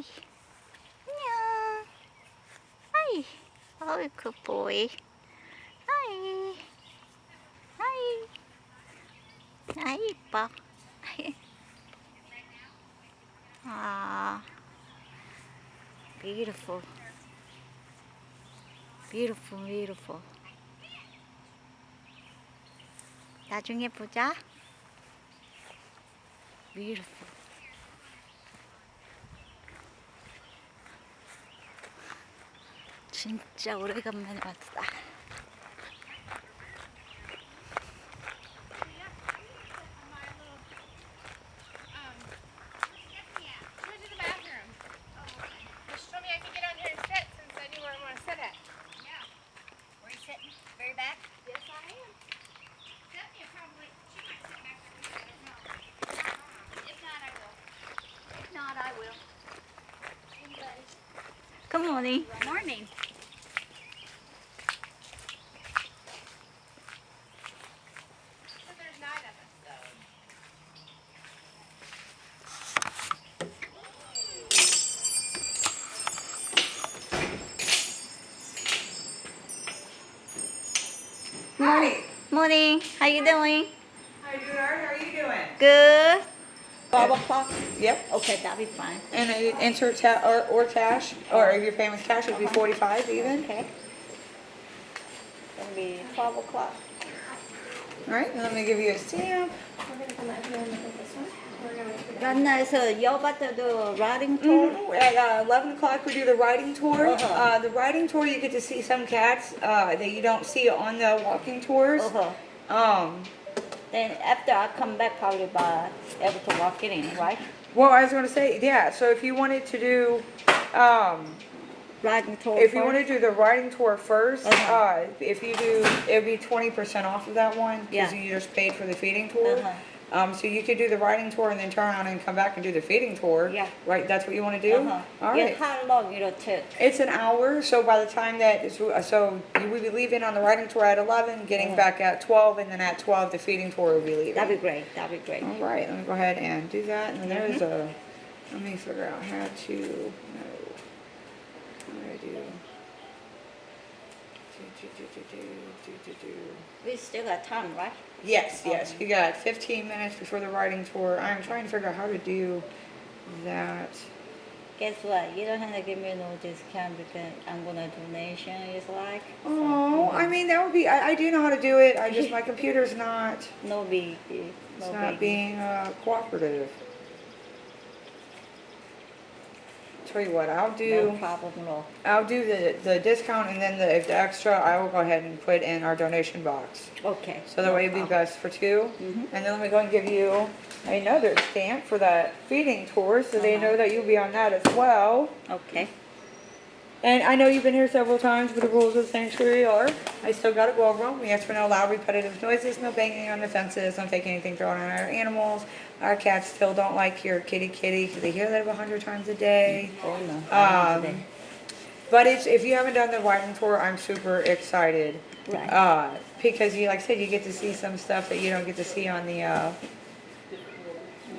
Hi. 안녕. Hi. Oh, good boy. Hi. Hi. 아, 이뻐. 아, beautiful. Beautiful, beautiful. 나중에 보자. Beautiful. 진짜 오래간만에 왔다. Good morning. Morning. Morning. Morning. How you doing? Hi, Gerard. How are you doing? Good. 12 o'clock? Yep. Okay, that'll be fine. And insert or cash, or if you're paying with cash, it would be 45 even. Okay. It'll be 12 o'clock. All right. Let me give you a stamp. 란나에서 여바트도 라이딩 tour. At 11 o'clock, we do the riding tour. Uh-huh. The riding tour, you get to see some cats that you don't see on the walking tours. Uh-huh. Then after I come back, probably by able to walk it in, right? Well, I was going to say, yeah. So if you wanted to do, Riding tour. if you want to do the riding tour first, Uh-huh. if you do, it would be 20% off of that one because Yeah. you just paid for the feeding tour. Uh-huh. So you could do the riding tour and then turn around and come back and do the feeding tour. Yeah. Right, that's what you want to do? Uh-huh. All Yeah, right. how long it'll take? It's an hour, so by the time that, so you will be leaving on the riding tour at 11, getting back at 12, and then at 12 the feeding tour will be leaving. That'd be great. That'd be great. All right, let me go ahead and do that. And then there's a, let me figure out how to, no, what do I do? We still got time, right? Yes, yes, you got 15 minutes before the riding tour. I'm trying to figure out how to do that. Guess what? You don't have to give me no discount because I'm gonna donation. It's like Oh, I mean, that would be, I do know how to do it. I just, my computer's not, no big, no it's not big. being cooperative. Tell you what, No problem, no. I'll do the discount, and then if the extra, I will go ahead and put in our donation box. Okay. So that no way it'd be problem. best for two. Mhm. And then let me go and give you another stamp for that feeding tour, so they know that you'll be on that as well. Okay. And I know you've been here several times, but the rules of the sanctuary are, I still gotta go over them. We ask for no loud repetitive noises, no banging on the fences, don't take anything thrown on our animals. Our cats still don't like your kitty because they hear that 100 times a day. Oh no. But if you haven't done the riding tour, I'm super excited. Right. Because you, like I said, you get to see some stuff that you don't get to see on the,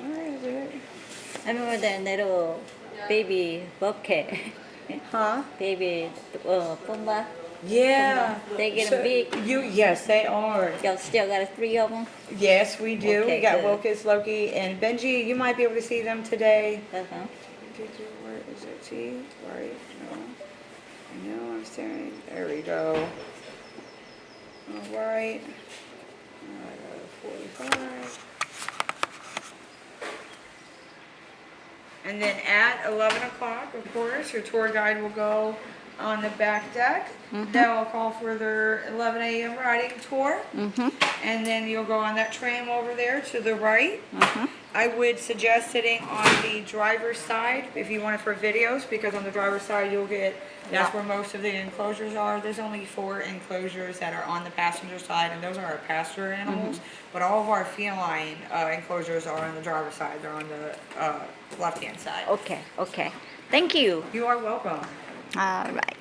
where is it? I remember the little baby bobcat. Huh? Baby Pumba. Yeah. They get big. Yes, they are. Y'all still got 3 of them? Yes, we do. Okay, We got good. Wilkes, Loki, and Benji. You might be able to see them today. Uh-huh. Where is it? See? Right? No. No, I'm staring. There we go. All right. 45. And then at 11 o'clock, of course, your tour guide will go on the back deck. Then we'll call for their 11 a.m. riding tour. And then you'll go on that tram over there to the right. I would suggest sitting on the driver's side if you want it for videos, because on the driver's side you'll get, that's where most of the enclosures are. There's only 4 enclosures that are on the passenger side, and those are our pasture animals. But all of our feline enclosures are on the driver's side. They're on the left-hand side. Okay, okay. Thank you. You are welcome. All right.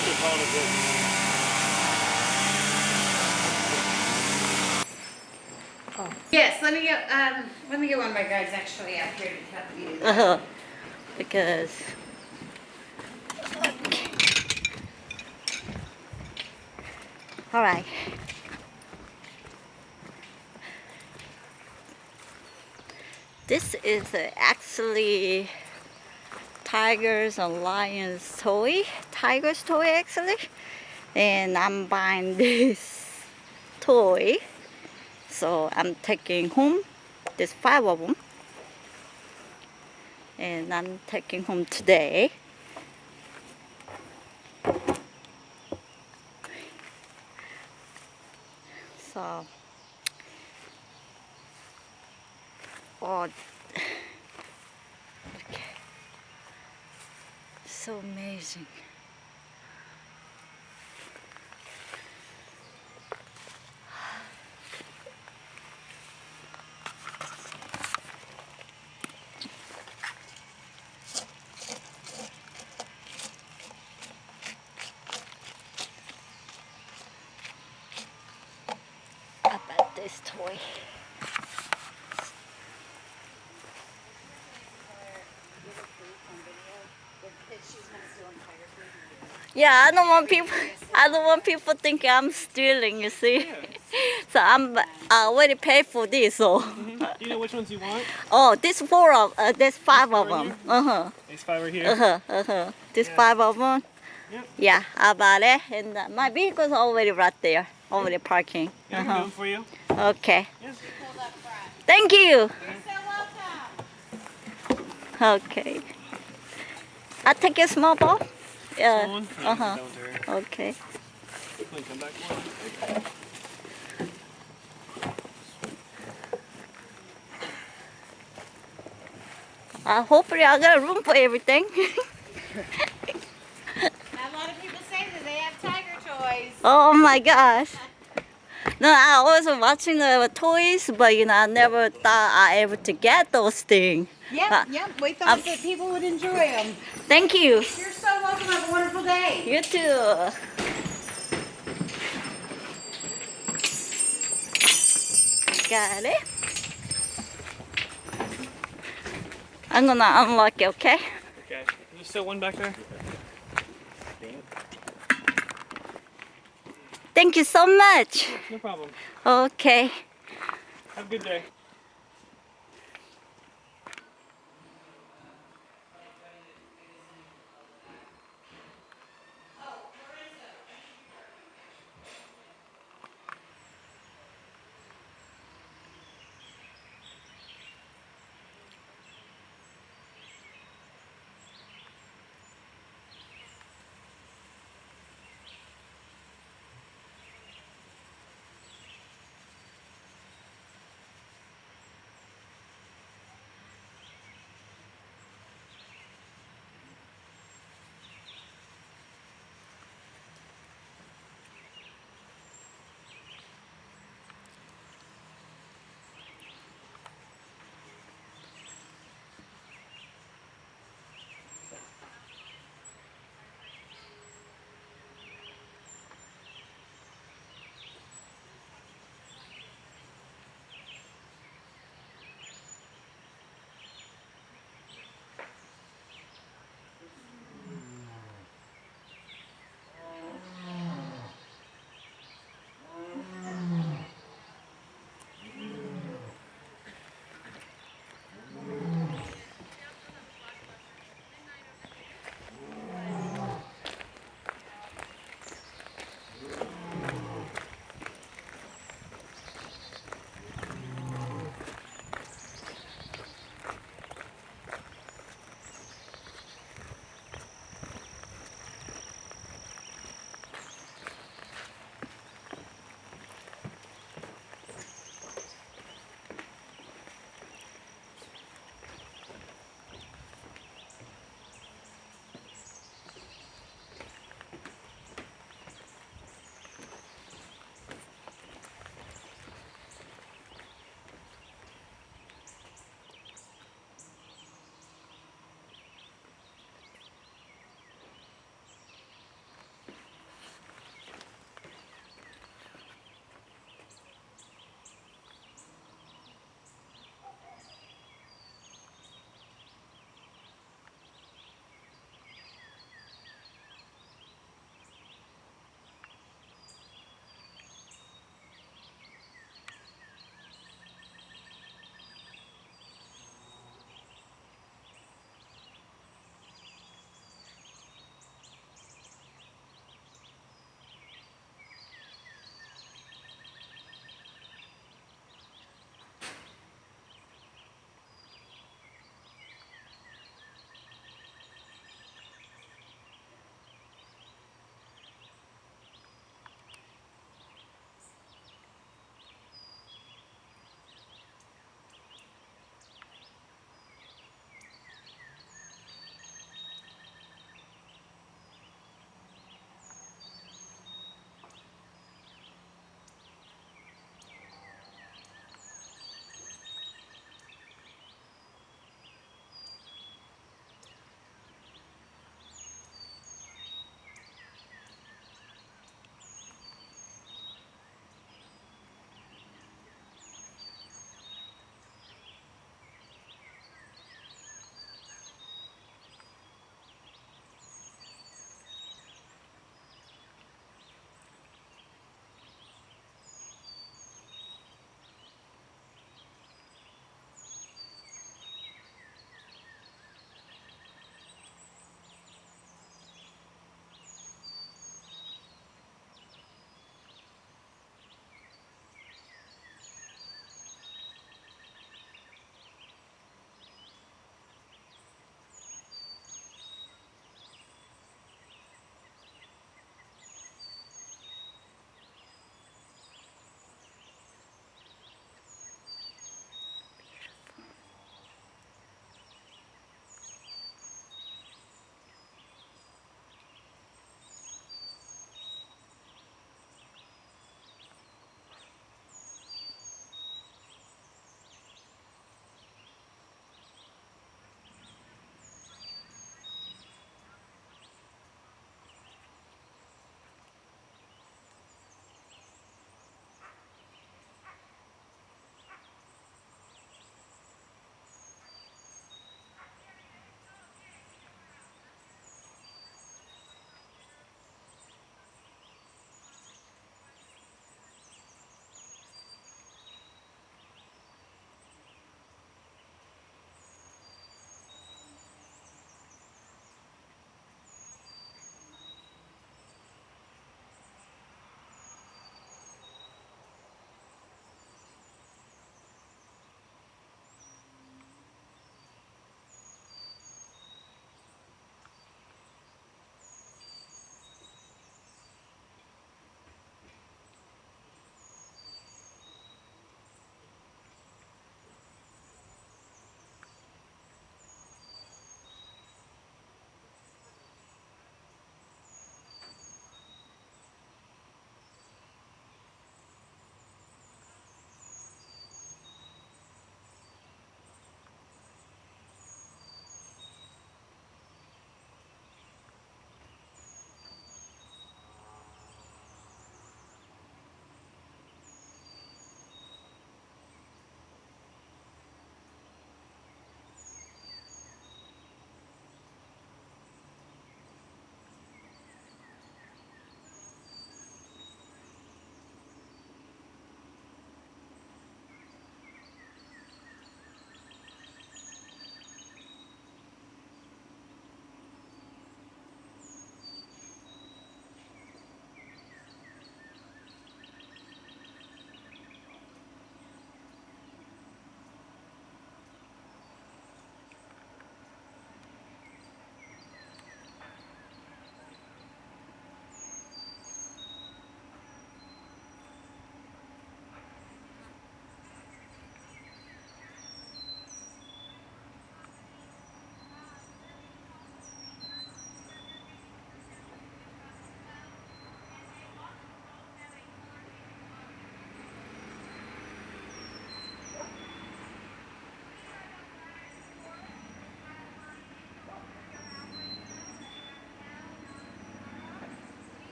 think they're calling it this. Yes, let me get one of my guys actually out here to help you. Because all right. This is actually tigers and lions toy. Tiger's toy actually. And I'm buying this toy. So I'm taking home. There's 5 of them. And I'm taking home today. So, oh, okay. So amazing. How about this toy? Yeah, I don't want people thinking I'm stealing, you see. So I already paid for this, so. Do you know which ones you want? Oh, there's 5 of them. There's 5 right here. There's Yeah. 5 of them. Yep. Yeah, how about it? And my vehicle's already right there, already parking. Yeah, I can do them for you. Okay. Yes. Thank you. You're so welcome. Okay. I'll take a small ball. Small one? Yeah, Uh-huh. don't do it. Okay. Come come back one. Hopefully I got room for everything. Now, a lot of people say that they have tiger toys. Oh my gosh. No, I was watching the toys, but I never thought I able to get those things. Yep, we thought that people would enjoy them. Thank you. You're so welcome. Have a wonderful day. You too. Got it. I'm gonna unlock it, okay? Okay. There's still one back there? Thank you so much. No problem. Okay. Have a good day.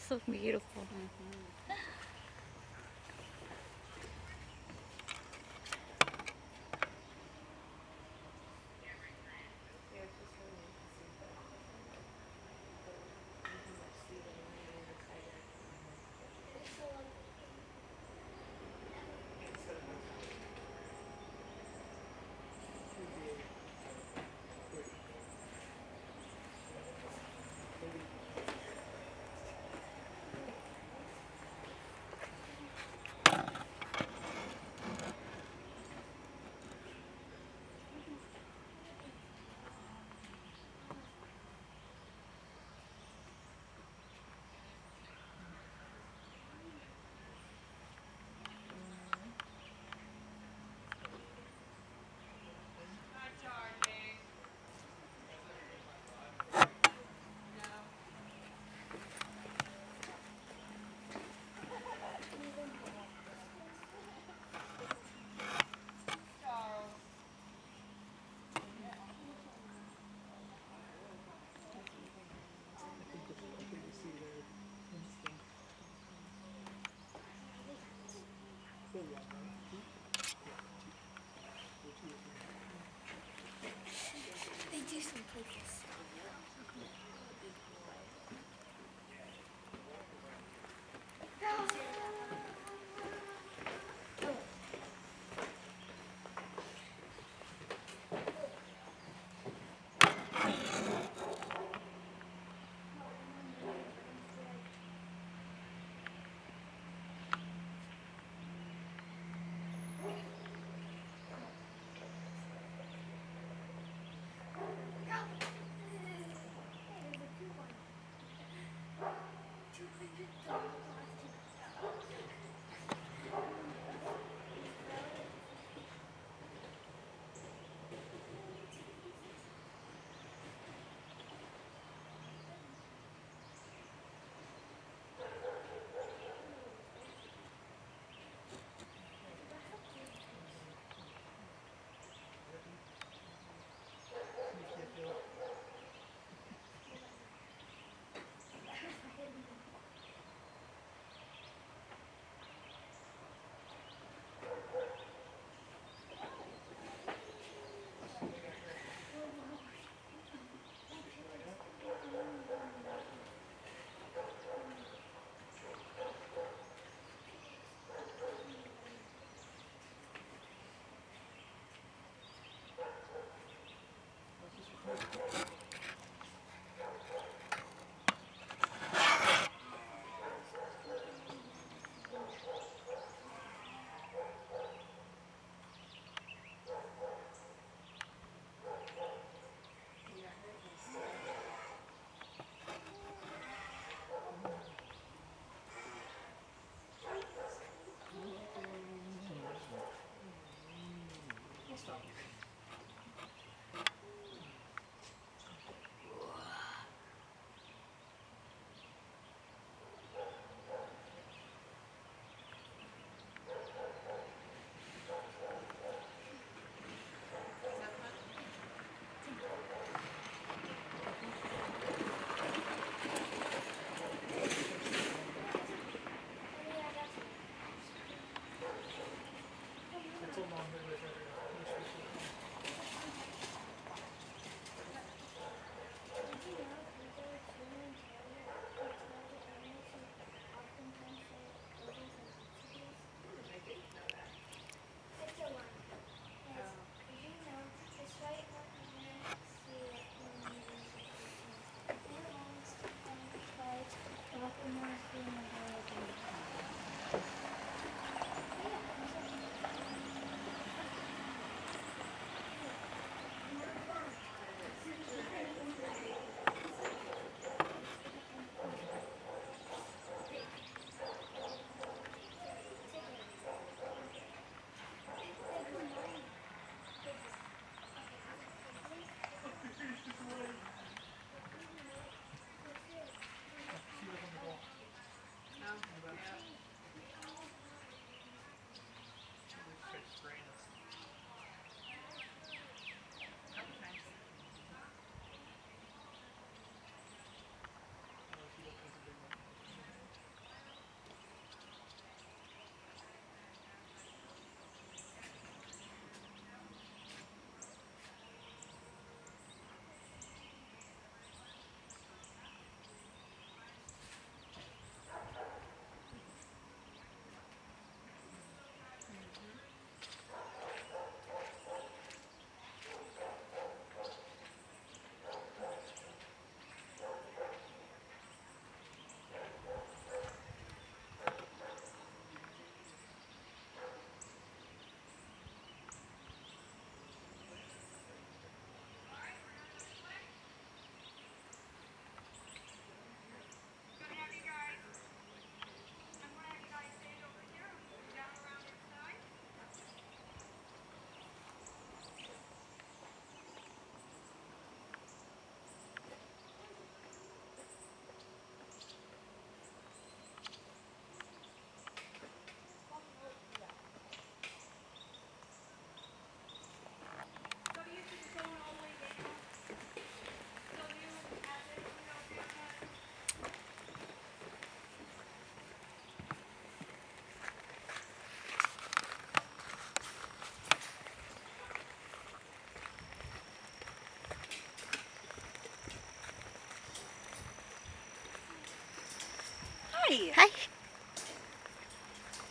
so beautiful.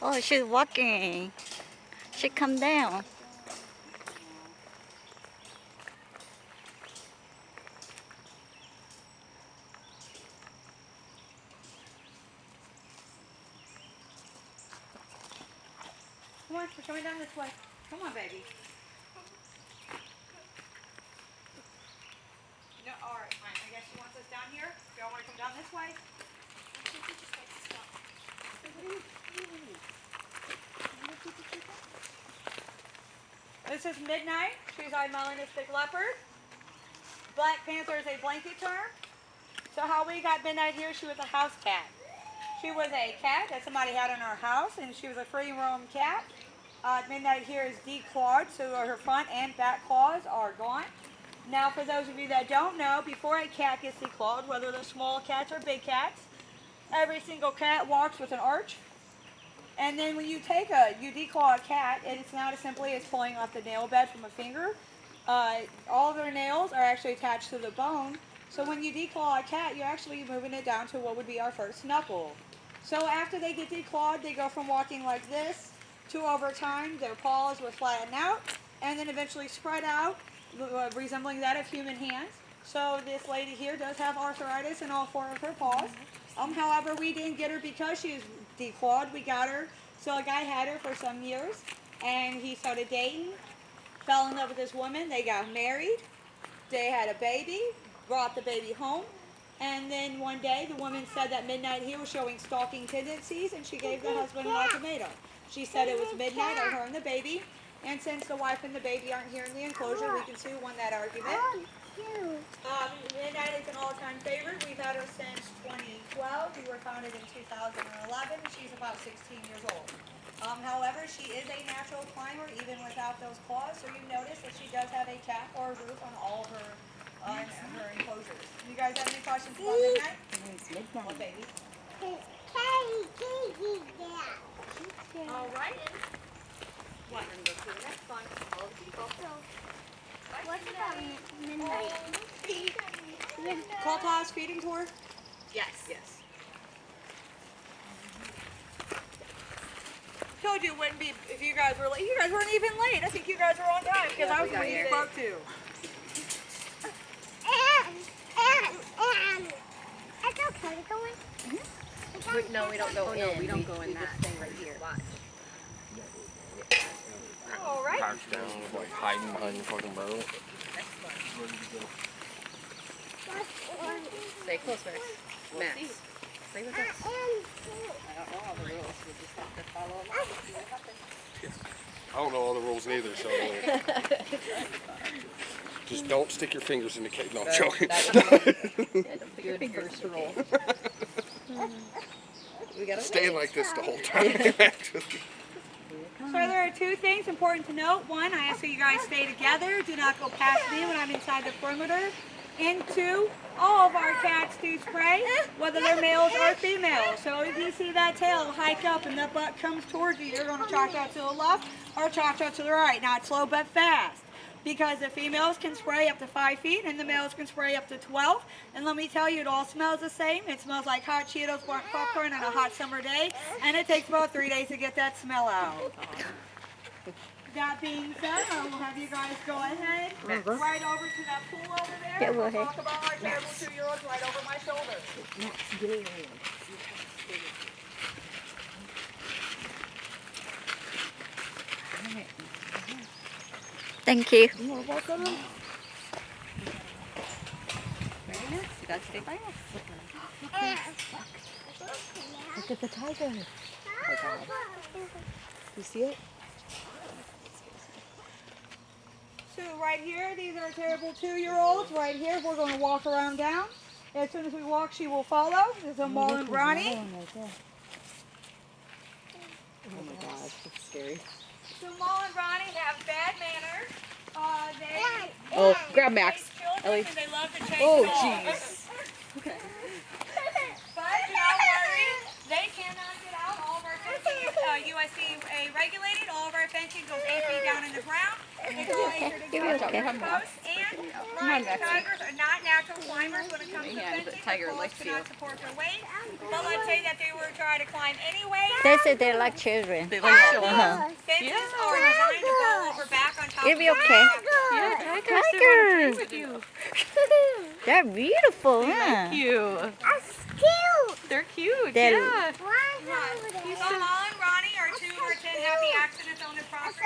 Oh, she's walking. She come down. Come on, we're coming down this way. Come on, baby. No, all right, fine. I guess she wants us down here. Y'all want to come down this way? This is Midnight. She's our melanistic leopard. Black Panther is a blanket term. So how we got Midnight here, she was a house cat. She was a cat that somebody had in our house, and she was a free roam cat. Midnight here is declawed, so her front and back claws are gone. Now, for those of you that don't know, before a cat gets declawed, whether they're small cats or big cats, every single cat walks with an arch. And then when you declaw a cat, it's not as simply as pulling off the nail bed from a finger. All of their nails are actually attached to the bone. So when you declaw a cat, you're actually moving it down to what would be our first knuckle. So after they get declawed, they go from walking like this to, over time, their paws will flatten out and then eventually spread out, resembling that of human hands. So this lady here does have arthritis in all 4 of her paws. However, we didn't get her because she was declawed. We got her. So a guy had her for some years, and he started dating, fell in love with this woman. They got married. They had a baby, brought the baby home. And then one day, the woman said that Midnight here was showing stalking tendencies, and she gave the husband an ultimatum. She said it was midnight or her and the baby. And since the wife and the baby aren't here in the enclosure, we can sue won that argument. Midnight is an all-time favorite. We've had her since 2012. We were founded in 2011. She's about 16 years old. However, she is a natural climber even without those claws. So you notice that she does have a cap or a roof on all of her enclosures. You guys have any questions about Midnight? It's Midnight. What baby? All right. What? That's fun. All the people. What about Midnight? Call Todd's feeding tour? Yes. Yes. Told you it wouldn't be if you guys were late. You guys weren't even late. I think you guys were on time because I was the one you spoke to. No, we don't go in. No, we don't go in that. We just stay right here. Watch. All right. Crouch down, like hiding behind your fucking boat. Stay close, Max. Max. Stay with us. I don't know all the rules. We just have to follow them. See what happens. I don't know all the rules neither, so just don't stick your fingers in the cage. No, I'm joking. Good first rule. We gotta Staying like this the whole time. So there are 2 things important to note. One, I ask that you guys stay together. Do not go past me when I'm inside the perimeter. And 2, all of our cats do spray, whether they're males or females. So if you see that tail hike up and the butt comes towards you, you're going to chalk out to the left or chalk out to the right. Not slow but fast. Because the females can spray up to 5 feet and the males can spray up to 12. And let me tell you, it all smells the same. It smells like hot Cheetos popcorn on a hot summer day. And it takes about 3 days to get that smell out. That being said, I will have you guys go ahead, right over to that pool over there. Yeah, We'll we'll talk about our terrible 2-year-olds right over my shoulder. Thank you. Very nice. You gotta stay by us. Look at the tiger. Oh my God. You see it? So right here, these are terrible 2-year-olds. Right here, we're going to walk around down. As soon as we walk, she will follow. This is a Mullen Brownie. Oh my God, that's scary. So Mullen Brownie have bad manners. Oh, grab Max. Children, and they love to chase Oh, dogs. jeez. Okay. But don't worry, they cannot get out. All of our fencing is USDA regulated. All of our fencing goes 8 feet down in the ground. It's all anchored in You're concrete okay. posts. And lions and tigers are not natural climbers when it comes to Yeah, but fencing. tiger The poles likes you. cannot support their weight. But let's say that they were trying to climb anyway. They say they like children. They like children. Fences are designed to go over back on top It'll of be the okay. Yeah, tigers, they want to play with you. They're beautiful, huh? You. They're cute, They're- yeah. Mama and Ronnie are two of our 10 happy accidents on the property.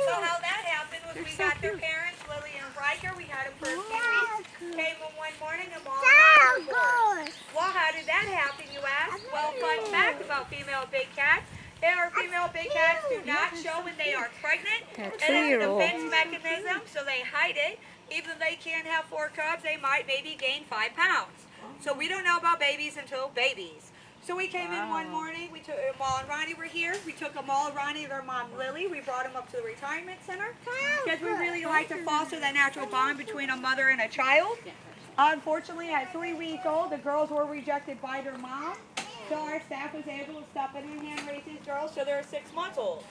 So how that happened was we got their parents, Lily and Riker. We had them for a few weeks. Came in one morning and Mom and Ronnie. Well, how did that happen, you ask? Well, fun fact about female big cats. Our female big cats do not show when they are pregnant. They're It is a 2-year-old. defense mechanism, so they hide it. Even though they can't have 4 cubs, they might maybe gain 5 pounds. So we don't know about babies until babies. So we came in one morning, we took Maul and Ronnie were here. We took Maul and Ronnie and their mom Lily. We brought them up to the retirement center because we really like to foster that natural bond between a mother and a child. Unfortunately, at 3 weeks old, the girls were rejected by their mom. So our staff was able to step in and hand raise these girls so they're 6 months old.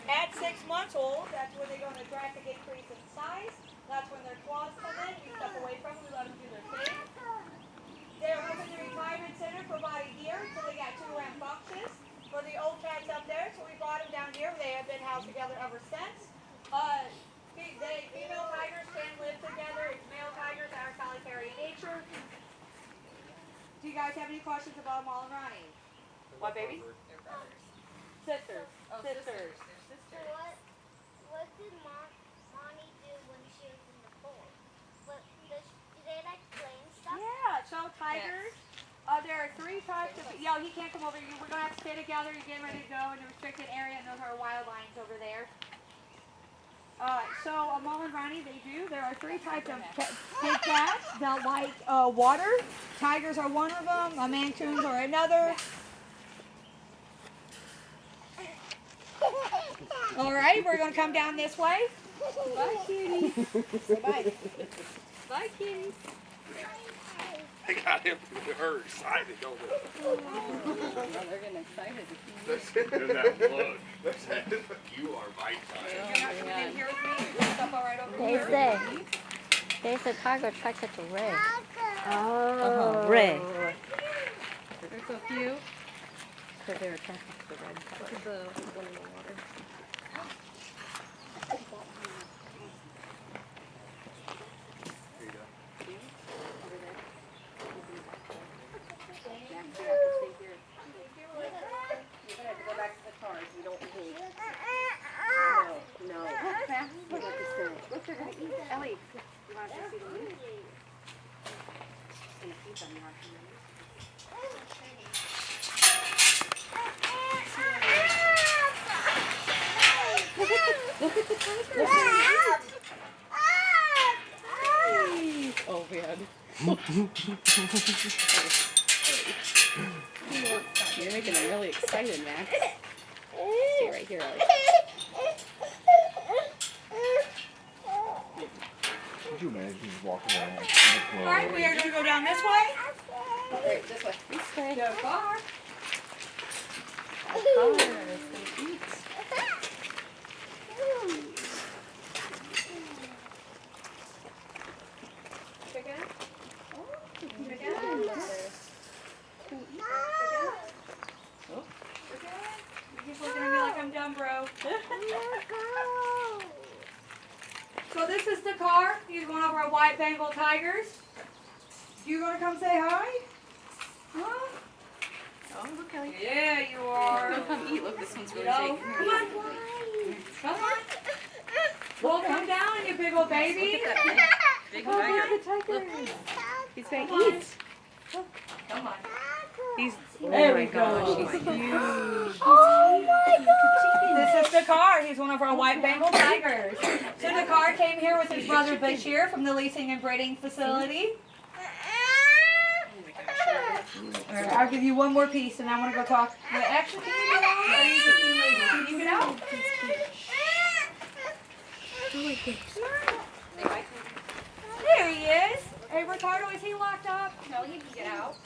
At 6 months old, that's when they go into drastic increase in size. That's when their claws come in. We step away from them, we let them do their thing. They're up in the retirement center for about a year until they got 2 rambunctious for the old cats up there. So we brought them down here. They have been housed together ever since. Female tigers can live together. Male tigers are solitary in nature. Do you guys have any questions about Maul and Ronnie? What, baby? Sisters. Oh, Sisters. What did Mommy do when she was in the pool? Do they like playing stuff? Yeah, so tigers, there are 3 types of, he can't come over. We're going to have to stay together. You're getting ready to go in the restricted area, and those are wild lions over there. So Maul and Ronnie, there are 3 types of big cats that like water. Tigers are one of them, Mancoons are another. All right, we're going to come down this way. Bye, cutie. Say bye. Bye, cutie. They got him. Her excited, don't they? They're getting excited. Look at that look. You are my time. You're not coming in here with me? Your stuff all right over They here? say there's a tiger attracted to red. Oh. Red. There's a few. Because they're attracted to the red color. Look at the one in the water. Oh man. You're making them really excited, Max. Stay right here, Ellie. Could you imagine just walking around? All right, we are going to go down this way. Right, this way. This way. Go far. He's looking at me like I'm dumb, bro. So this is the car. He's one of our white Bengal tigers. You gonna come say hi? Huh? Oh, look, Ellie. Yeah, you are. Go come eat. Look, this one's really No. shaking. Come on. Come on. Well, come down, you big old baby. Look at that big Come on, tiger. the tiger. He's gonna Come on. eat. Come on. He's. There Oh we my gosh, go. he's huge. Oh my God. This is Dakar. He's one of our white Bengal tigers. So Dakar came here with his brother Bashir from the leasing and breeding facility. All right, I'll give you one more piece and I'm going to go talk. Wait, actually, can you get out? Or are you just being lazy? Can you get out? There he is. Hey, Ricardo, is he locked up? No, he can get out.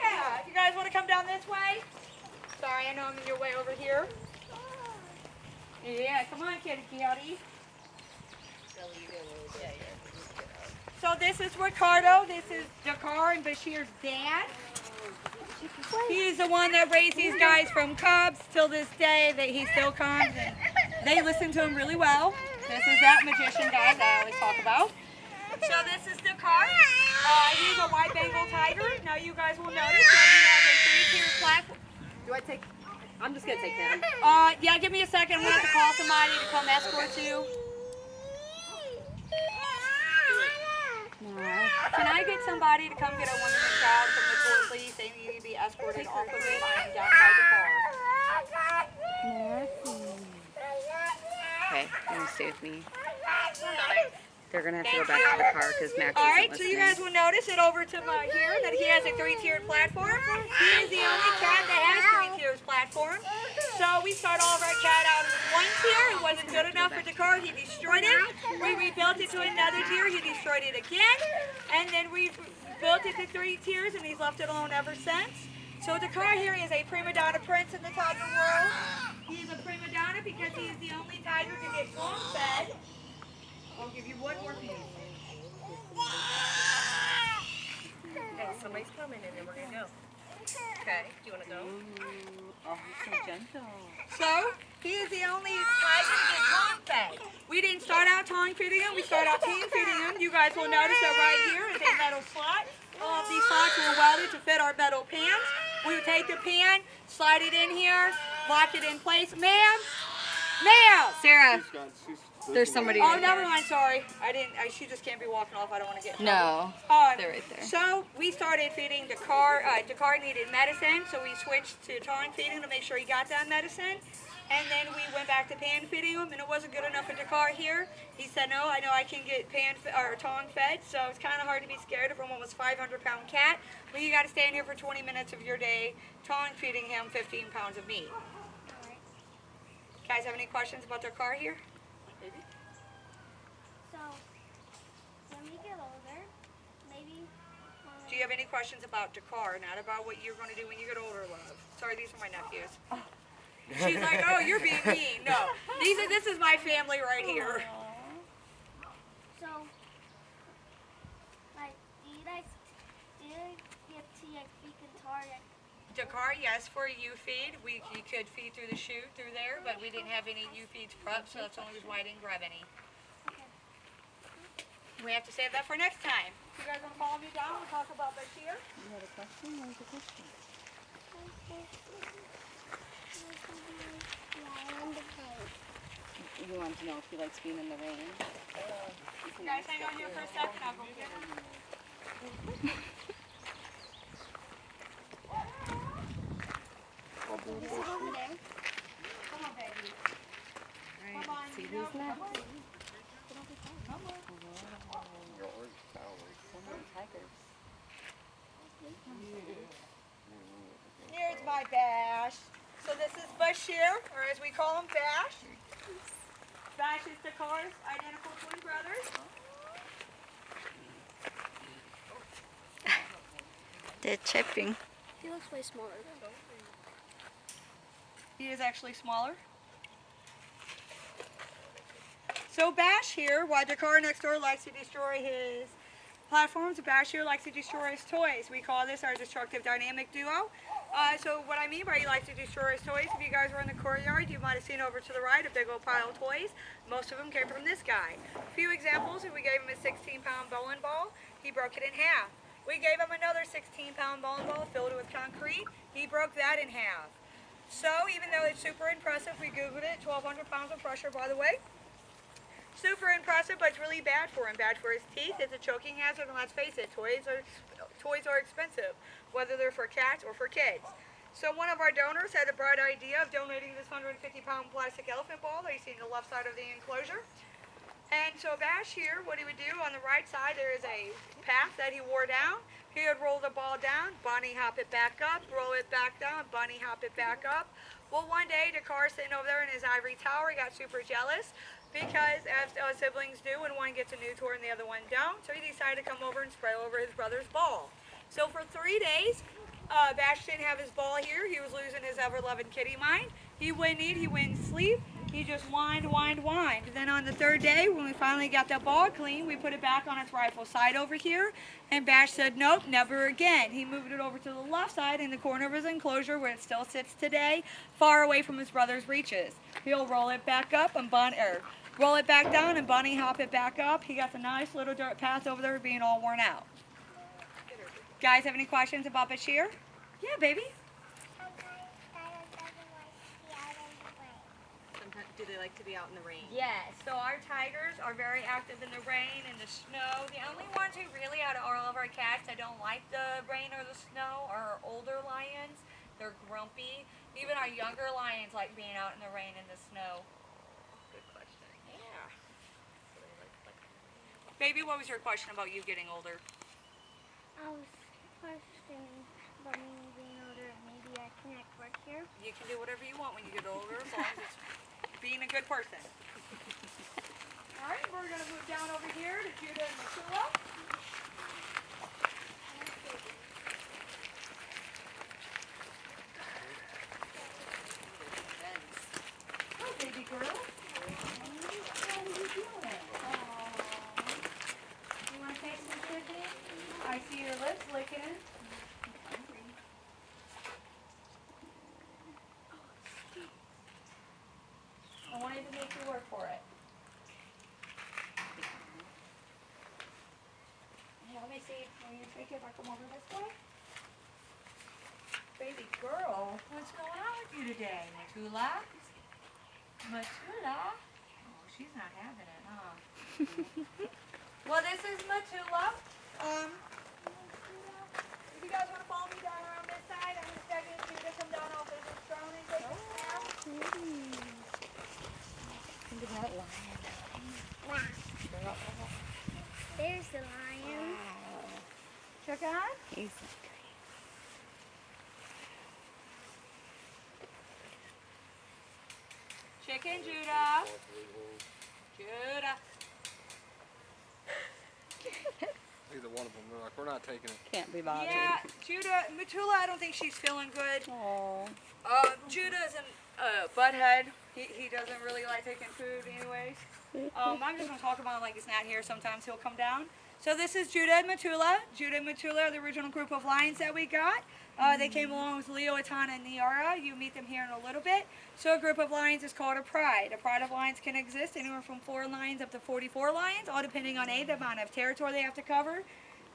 Yeah, you guys want to come down this way? Sorry, I know I'm in your way over here. Yeah, come on, kitty kitty. So this is Ricardo. This is Dakar and Bashir's dad. He is the one that raised these guys from cubs till this day that he still comes, and they listen to him really well. This is that magician guy that I always talk about. So this is the car. He's a white Bengal tiger. Now you guys will notice that he has a 3-tiered platform. Do I take? I'm just gonna take him. Yeah, give me a second. We'll have to call somebody to come escort you. Can I get somebody to come get a woman and child from the tour, please? They need to be escorted off of it and down by the car. Okay, you want to stay with me? They're gonna have to go back to the car because Max isn't All right, so listening. you guys will notice it over to my here that he has a 3-tiered platform. He is the only cat that has 3 tiers platform. So we start all of our cat out with 1 tier. It wasn't good enough for the car. He destroyed it. We rebuilt it to another tier. He destroyed it again. And then we built it to 3 tiers, and he's left it alone ever since. So the car here is a prima donna prince in the tiger world. He is a prima donna because he is the only tiger to get long fed. I'll give you one more piece. Okay, somebody's coming and then we're gonna go. Okay, do you want to go? Oh, he's so gentle. So, he is the only tiger to get tongue fed. We didn't start out tongue feeding him, we started out team feeding him. You guys will notice that right here is a metal slot. All of these slots were welded to fit our metal pans. We would take the pan, slide it in here, lock it in place. Ma'am! Ma'am! Sarah, She's got- she's there's somebody. Oh, right never there. mind, sorry. She just can't be walking off. I don't want to get in No, trouble. they're right there. So we started feeding Dakar. Dakar needed medicine, so we switched to tongue feeding to make sure he got that medicine. And then we went back to pan feeding him, and it wasn't good enough for Dakar here. He said, no, I know I can get tongue fed, so it's kind of hard to be scared of an almost 500-pound cat. But you got to stand here for 20 minutes of your day tongue feeding him 15 pounds of meat. Guys have any questions about their car here? So, when we get older, maybe. Do you have any questions about Dakar, not about what you're going to do when you get older, love? Sorry, these are my nephews. She's like, oh, you're being mean. No, this is my family right here. So, like, do you get to like feed guitar? Dakar, yes, for a U-feed. You could feed through the chute through there, but we didn't have any U-feeds prepped, so that's the only reason why I didn't grab any. We have to save that for next time. You guys want to follow me down? We'll talk about this here. You had a question? What was the question? You want to know if he likes being in the rain? You guys hang on here for a second. I'll go get him. Come on, baby. Come on, See you who's know. next. Tigers. Here's my Bash. So this is Bashir, or as we call him, Bash. Bash is Dakar's identical twin brothers. They're chipping. He looks way smaller. He is actually smaller. So Bash here, while Dakar next door likes to destroy his platforms, Bash here likes to destroy his toys. We call this our destructive dynamic duo. So what I mean by he likes to destroy his toys, if you guys were in the courtyard, you might have seen over to the right a big old pile of toys. Most of them came from this guy. A few examples, if we gave him a 16-pound bowling ball, he broke it in half. We gave him another 16-pound bowling ball, filled it with concrete, he broke that in half. So even though it's super impressive, we Googled it, 1,200 pounds of pressure, by the way. Super impressive, but it's really bad for him. Bad for his teeth. It's a choking hazard, and let's face it, toys are expensive, whether they're for cats or for kids. So one of our donors had a bright idea of donating this 150-pound plastic elephant ball that you see on the left side of the enclosure. And so Bash here, what he would do, on the right side there is a path that he wore down. He would roll the ball down, bunny hop it back up, roll it back down, bunny hop it back up. Well, one day, Dakar sitting over there in his ivory tower, he got super jealous because, as siblings do, when one gets a new toy and the other one don't, so he decided to come over and spray over his brother's ball. So for 3 days, Bash didn't have his ball here. He was losing his ever-loving kitty mind. He wouldn't eat, he wouldn't sleep. he just whined. Then on the third day, when we finally got that ball clean, we put it back on its rightful side over here. And Bash said, nope, never again. He moved it over to the left side in the corner of his enclosure where it still sits today, far away from his brother's reaches. He'll roll it back up and roll it back down and bunny hop it back up. He got the nice little dirt path over there being all worn out. Guys, have any questions about Bashir? Yeah, baby. Sometimes, do they like to be out in the rain? Yes, so our tigers are very active in the rain and the snow. The only ones who really, out of all of our cats that don't like the rain or the snow are our older lions. They're grumpy. Even our younger lions like being out in the rain and the snow. Good question. Yeah. Baby, what was your question about you getting older? I was questioning about me being older and maybe I can act work here. You can do whatever you want when you get older, as long as it's being a good person. All right, we're going to move down over here to Judah and Matula. Oh, baby girl. How are you doing? You want to take some chicken? I see your lips licking. I wanted to make you work for it. Let me see. When you take it, if I come over this way. Baby girl, what's going on with you today, Matula? Matula? Oh, she's not having it, huh? Well, this is Matula. If you guys want to follow me down around this side, I'm expecting you to come down off this throne and take a nap. Look at that lion. Wow. There's the lion. Check on. He's Chicken, Judah. Judah. Either one of them. They're like, we're not taking it. can't be bothered. Yeah, Judah. Matula, I don't think she's feeling good. Oh. Judah is a butthead. He doesn't really like taking food anyways. I'm just going to talk about him like he's not here. Sometimes he'll come down. So this is Judah and Matula. Judah and Matula are the original group of lions that we got. They came along with Leo, Atana, and Niara. You meet them here in a little bit. So a group of lions is called a pride. A pride of lions can exist anywhere from 4 lions up to 44 lions, all depending on A, the amount of territory they have to cover,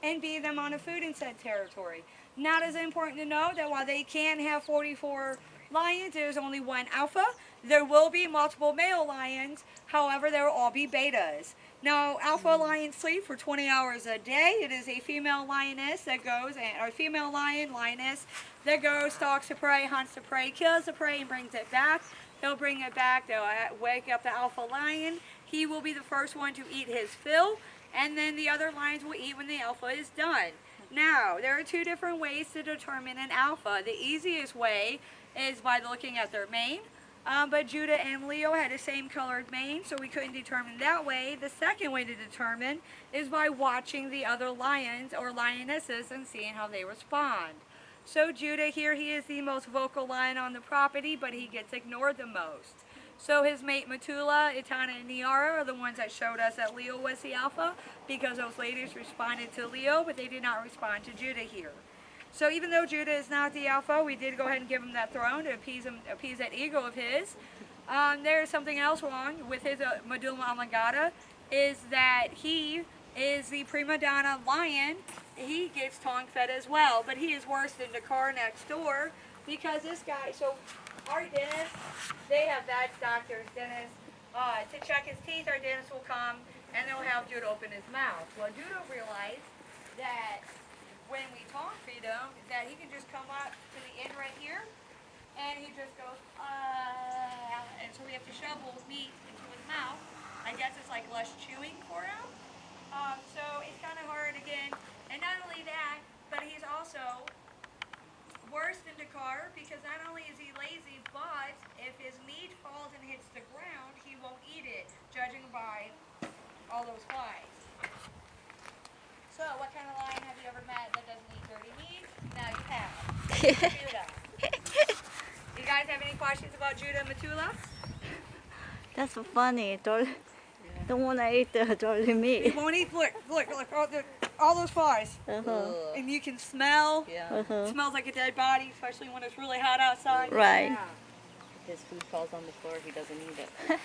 and B, the amount of food in said territory. Now it is important to know that while they can have 44 lions, there's only one alpha. There will be multiple male lions, however, there will all be betas. Now, alpha lions sleep for 20 hours a day. It is a female lioness that goes, or female lioness that goes, stalks the prey, hunts the prey, kills the prey, and brings it back. They'll bring it back, they'll wake up the alpha lion. He will be the first one to eat his fill, and then the other lions will eat when the alpha is done. Now, there are 2 different ways to determine an alpha. The easiest way is by looking at their mane. But Judah and Leo had the same colored mane, so we couldn't determine that way. The second way to determine is by watching the other lions or lionesses and seeing how they respond. So Judah here, he is the most vocal lion on the property, but he gets ignored the most. So his mate Matula, Itana, and Niara are the ones that showed us that Leo was the alpha, because those ladies responded to Leo, but they did not respond to Judah here. So even though Judah is not the alpha, we did go ahead and give him that throne to appease that ego of his. There's something else wrong with his medulla oblongata, is that he is the prima donna lion. He gets tongue fed as well, but he is worse than the car next door, because this guy, so our dentist, they have vet doctors, dentists, to check his teeth. Our dentist will come and they'll have Judah open his mouth. Well, Judah realized that when we tongue feed him, that he can just come up to the end right here, and he just goes, and so we have to shovel meat into his mouth. I guess it's like less chewing for him. So it's kind of hard again. And not only that, but he's also worse than Dakar, because not only is he lazy, but if his meat falls and hits the ground, he won't eat it, judging by all those flies. So, what kind of lion have you ever met that doesn't eat dirty meat? Now you have. Judah. You guys have any questions about Judah and Matula? That's so funny. Don't want to eat the dolly It meat. won't eat. Look, all those flies. Uh-huh. And you can smell. Yeah. Uh-huh. It smells like a dead body, especially when it's really hot outside. Right. Yeah. His food falls on the floor, he doesn't eat it.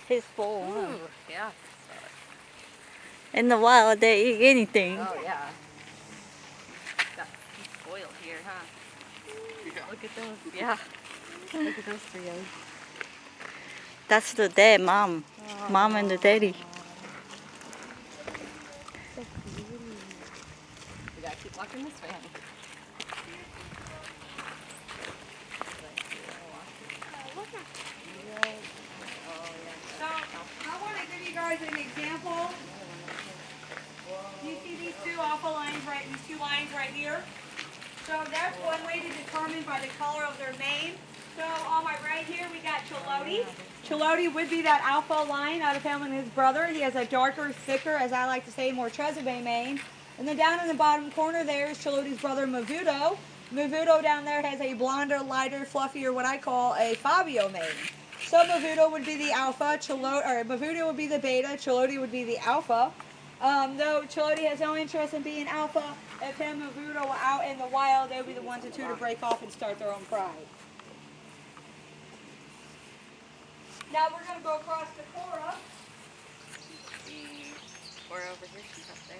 He's full. Huh? Ooh, yeah. In the wild, they eat anything. Oh, yeah. He's spoiled here, huh? Look at those. Yeah. Look at those three eggs. That's the dad, mom. Mom and the daddy. We gotta keep walking this way, honey. So I want to give you guys an example. You see these two alpha lines these two lines right here? So that's one way to determine by the color of their mane. So on my right here we got Chiloti. Chiloti would be that alpha line out of him and his brother. He has a darker, thicker, as I like to say, more Trezebe mane. And then down in the bottom corner there is Chiloti's brother Mavuto. Mavuto down there has a blonder, lighter, fluffier, what I call a Fabio mane. So Mavuto would be the alpha, Mavuto would be the beta, Chiloti would be the alpha. Though Chiloti has no interest in being alpha, if him and Mavuto were out in the wild, they would be the ones or two to break off and start their own pride. Now we're going to go across to Cora. Or over here, she's up there.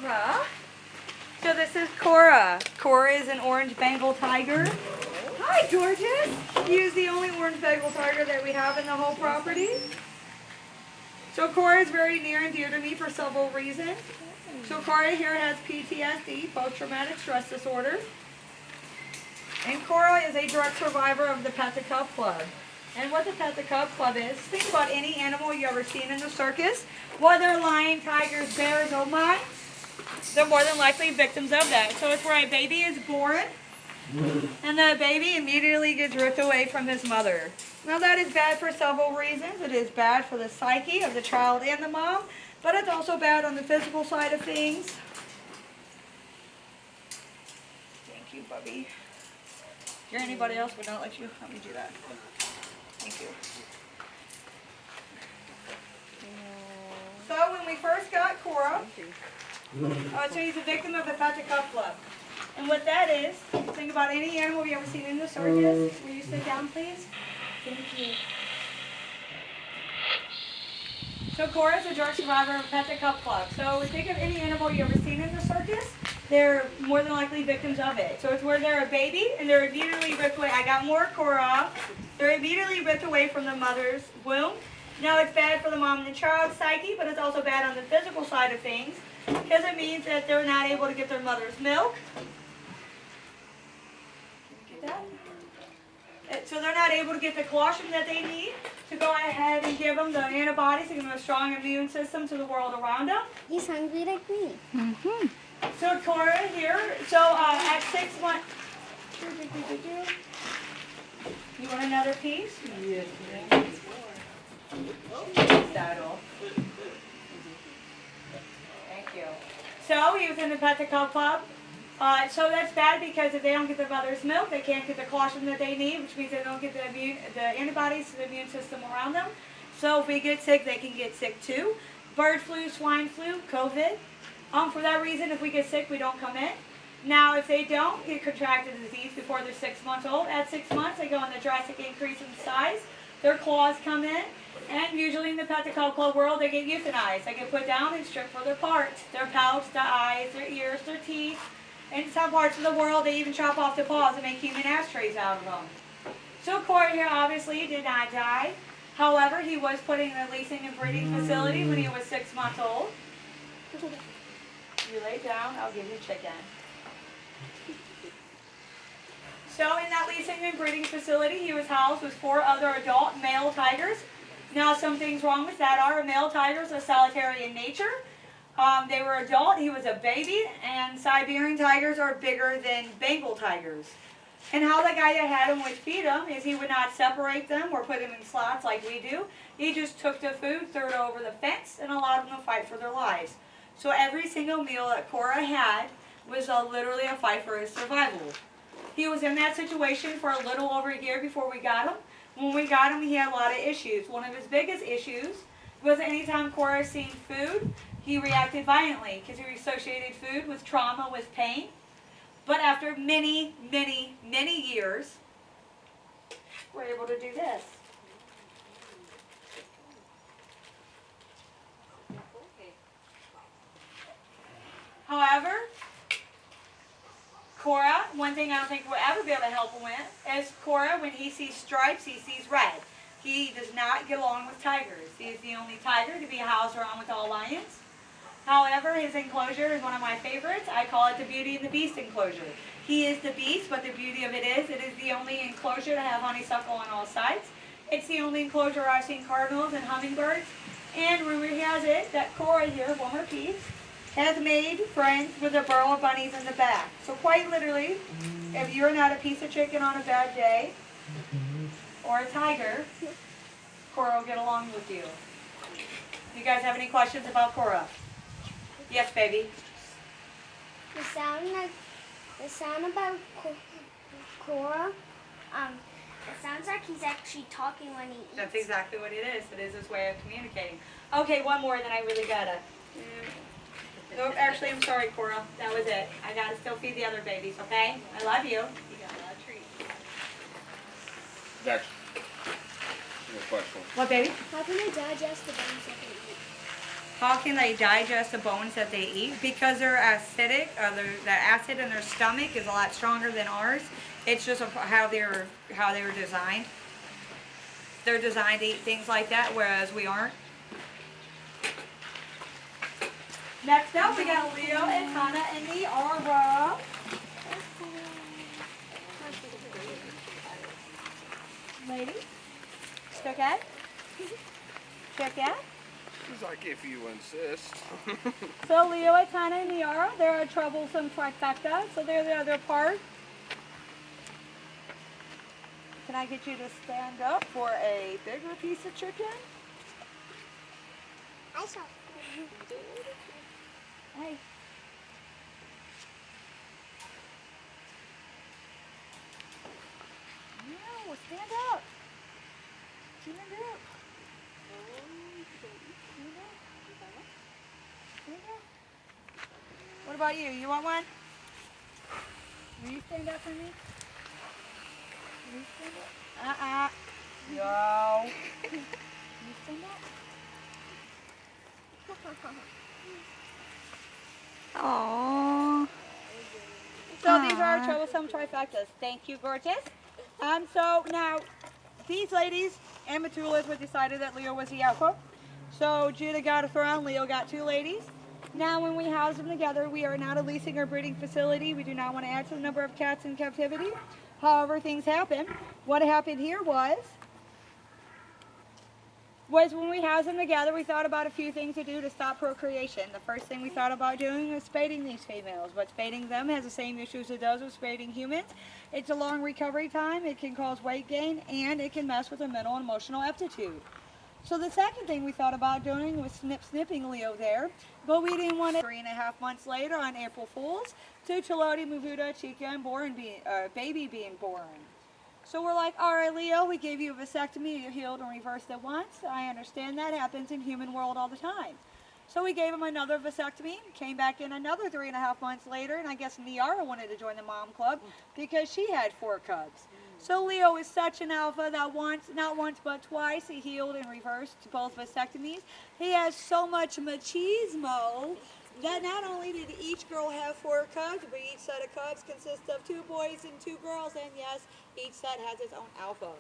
Cora. So this is Cora. Cora is an orange Bengal tiger. Hi, gorgeous. He is the only orange Bengal tiger that we have in the whole property. So Cora is very near and dear to me for several reasons. So Cora here has PTSD, post-traumatic stress disorder. And Cora is a direct survivor of the Pet the Cub Club. And what the Pet the Cub Club is, think about any animal you ever seen in the circus, whether lion, tigers, bears, or mice, they're more than likely victims of that. So it's where a baby is born, and the baby immediately gets ripped away from his mother. Now that is bad for several reasons. It is bad for the psyche of the child and the mom, but it's also bad on the physical side of things. Thank you, Bubby. If you're anybody else would not let you, let me do that. Thank you. So when we first got Cora, so he's a victim of the Pet the Cub Club. And what that is, think about any animal you ever seen in the circus. Will you sit down, please? Thank you. So Cora is a direct survivor of Pet the Cub Club. So think of any animal you ever seen in the circus. They're more than likely victims of it. So it's where they're a baby and they're immediately ripped away. I got more Cora. They're immediately ripped away from the mother's womb. Now it's bad for the mom and the child's psyche, but it's also bad on the physical side of things because it means that they're not able to get their mother's milk. Get that? So they're not able to get the colostrum that they need to go ahead and give them the antibodies to give them a strong immune system to the world around them. He's hungry like me. Mm-hmm. So Cora here, so at 6 months, you want another piece? Yes. Thank you. So he was in the Pet the Cub Club. So that's bad because if they don't get their mother's milk, they can't get the colostrum that they need, which means they don't get the antibodies to the immune system around them. So if we get sick, they can get sick too. Bird flu, swine flu, COVID. For that reason, if we get sick, we don't come in. Now, if they don't get contracted the disease before they're 6 months old, at 6 months, they go on the drastic increase in size. Their claws come in, and usually in the Pet the Cub Club world, they get euthanized. They get put down and stripped for their parts. Their pouch, their eyes, their ears, their teeth. In some parts of the world, they even chop off the paws and make human ashtrays out of them. So Cora here obviously did not die. However, he was put in a leasing and breeding facility when he was 6 months old. You lay down, I'll give you chicken. So in that leasing and breeding facility, he was housed with 4 other adult male tigers. Now, some things wrong with that are male tigers are solitary in nature. They were adult, he was a baby, and Siberian tigers are bigger than Bengal tigers. And how the guy that had them would feed them is he would not separate them or put them in slots like we do. He just took the food, threw it over the fence, and allowed them to fight for their lives. So every single meal that Cora had was literally a fight for his survival. He was in that situation for a little over a year before we got him. When we got him, he had a lot of issues. One of his biggest issues was anytime Cora seen food, he reacted violently because he associated food with trauma, with pain. But after many, many, many years, we're able to do this. However, Cora, one thing I don't think we'll ever be able to help him with is Cora, when he sees stripes, he sees red. He does not get along with tigers. He is the only tiger to be housed around with all lions. However, his enclosure is one of my favorites. I call it the Beauty and the Beast enclosure. He is the beast, but the beauty of it is the only enclosure to have honeysuckle on all sides. It's the only enclosure I've seen cardinals and hummingbirds. And rumor has it that Cora here, one more piece, has made friends with the burrow bunnies in the back. So quite literally, if you're not a piece of chicken on a bad day, or a tiger, Cora will get along with you. You guys have any questions about Cora? Yes, baby. The sound about Cora, it sounds like he's actually talking when he eats. That's exactly what it is. It is his way of communicating. Okay, one more, then I really gotta. No, actually, I'm sorry, Cora. That was it. I gotta still feed the other babies, okay? I love you. You got a lot of treats. Dex, no question. What, baby? How can they digest the bones that they eat? How can they digest the bones that they eat? Because they're acidic, the acid in their stomach is a lot stronger than ours. It's just how they were designed. They're designed to eat things like that, whereas we aren't. Next up, we got Leo and Hannah and the Aura. Lady, stick out. Check out. She's like, if you insist. So Leo, Etana, and Niara, they're a troublesome trifecta, so they're the other part. Can I get you to stand up for a bigger piece of chicken? I saw. Hey. No, stand up. Stand up. Stand up. Stand up. What about you? You want one? Will you stand up for me? Will you stand up? Yo. Can you stand up? Aww. So these are our troublesome trifectas. Thank you, gorgeous. So now, these ladies and Matulas were decided that Leo was the alpha. So Judah got a throne, Leo got 2 ladies. Now when we house them together, we are not a leasing or breeding facility. We do not want to add to the number of cats in captivity. However, things happen. What happened here was when we housed them together, we thought about a few things to do to stop procreation. The first thing we thought about doing was spading these females, but spading them has the same issues it does with spading humans. It's a long recovery time, it can cause weight gain, and it can mess with their mental and emotional aptitude. So the second thing we thought about doing was snipping Leo there, but we didn't want it. 3.5 months later on April Fool's, 2 Chiloti, Mavuda, Chica, and baby being born. So we're like, all right, Leo, we gave you a vasectomy, you healed and reversed it once. I understand that happens in human world all the time. So we gave him another vasectomy, came back in another 3.5 months later, and I guess Niara wanted to join the mom club because she had 4 cubs. So Leo is such an alpha that not once but twice, he healed and reversed both vasectomies. He has so much machismo that not only did each girl have 4 cubs, but each set of cubs consists of 2 boys and 2 girls, and yes, each set has its own alpha.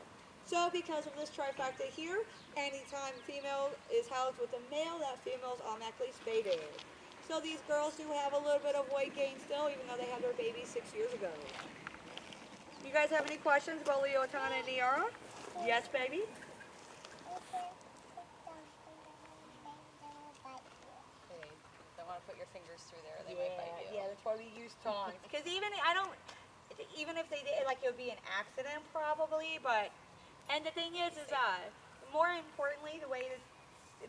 So because of this trifecta here, anytime female is housed with a male, that female is automatically spaded. So these girls do have a little bit of weight gain still, even though they had their baby 6 years ago. You guys have any questions about Leotana and Niara? Yes, baby? They don't want to put your fingers through there. They might bite you. Yeah, that's why we use tongs. Because even if they did, like, it would be an accident probably, but, and the thing is more importantly, the way that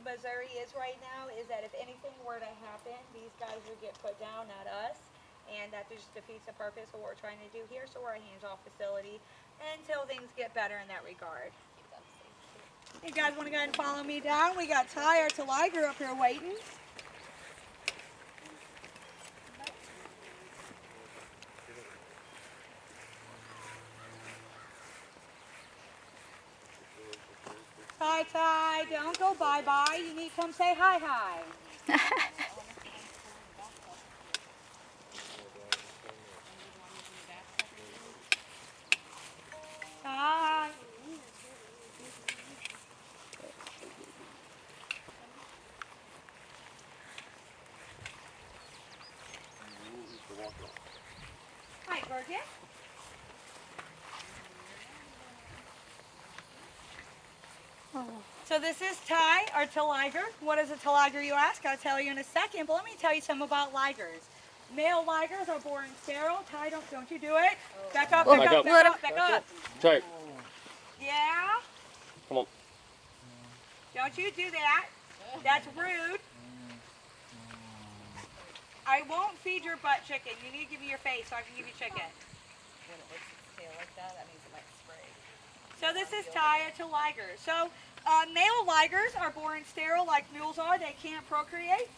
Missouri is right now is that if anything were to happen, these guys would get put down, not us. And that just defeats the purpose of what we're trying to do here. So we're a hands-off facility until things get better in that regard. You guys want to go ahead and follow me down? We got Ty, our Liger, up here waiting. Ty, don't go bye-bye. You need to come say hi. Hi. Hi, gorgeous. So this is Ty, our liger. What is a liger, you ask? I'll tell you in a second, but let me tell you something about ligers. Male ligers are born sterile. Ty, don't you do it. Back up. Check. Yeah? Come on. Don't you do that. That's rude. I won't feed your butt chicken. You need to give me your face so I can give you chicken. When it licks its tail like that, that means it might spray. So this is Ty, a liger. So male ligers are born sterile like mules are. They can't procreate.